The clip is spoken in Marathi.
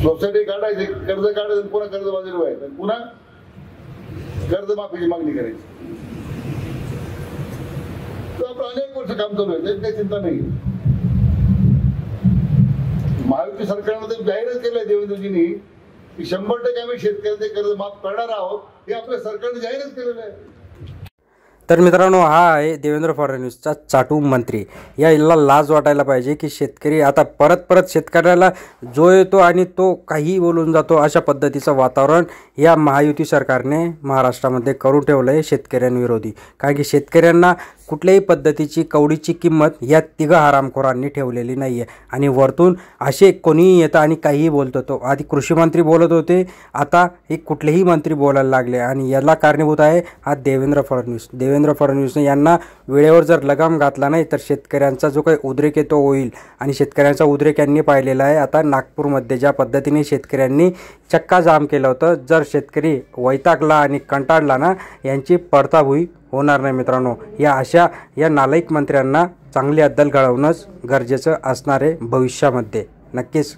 सोसायटी काढायची, कर्ज काढायचं, पुन्हा कर्जबाजारी व्हायचं, पुन्हा कर्जमाफीची मागणी करायची. आपलं अनेक वर्ष काम चालू आहे, त्याची काही चिंता नाही. महायुती सरकारनं तर जाहीरच केलंय देवेंद्रजींनी की 100% आम्ही शेतकऱ्यांचे कर्ज माफ करणार आहोत, हे आपल्या सरकारने जाहीरच केलेलं आहे. तर मित्रांनो, हा आहे देवेंद्र फडणवीसचा चाटू मंत्री. याला लाज वाटायला पाहिजे की शेतकरी आता परत शेतकऱ्याला जो येतो आणि तो काही बोलून जातो, अशा पद्धतीचं वातावरण या महायुती सरकारने महाराष्ट्रामध्ये करून ठेवलं आहे शेतकऱ्यांविरोधी. कारण की शेतकऱ्यांना कुठल्याही पद्धतीची कवडीची किंमत या तिघा हरामखोरांनी ठेवलेली नाही आहे. आणि वरतून असे कोणीही येतं आणि काहीही बोलतो. तो आधी कृषीमंत्री बोलत होते, आता हे कुठलेही मंत्री बोलायला लागले. आणि याला कारणीभूत आहे हा देवेंद्र फडणवीस. देवेंद्र फडणवीसने यांना वेळेवर जर लगाम घातला नाही तर शेतकऱ्यांचा जो काही उद्रेक आहे तो होईल. आणि शेतकऱ्यांचा उद्रेक यांनी पाहिलेला आहे. आता नागपूरमध्ये ज्या पद्धतीने शेतकऱ्यांनी चक्का जाम केलं होतं, जर शेतकरी वैतागला आणि कंटाळला ना, यांची पडताभुई होणार नाही मित्रांनो. या नालायक मंत्र्यांना चांगली अद्दल घडवणंच गरजेचं असणार आहे भविष्यामध्ये. नक्कीच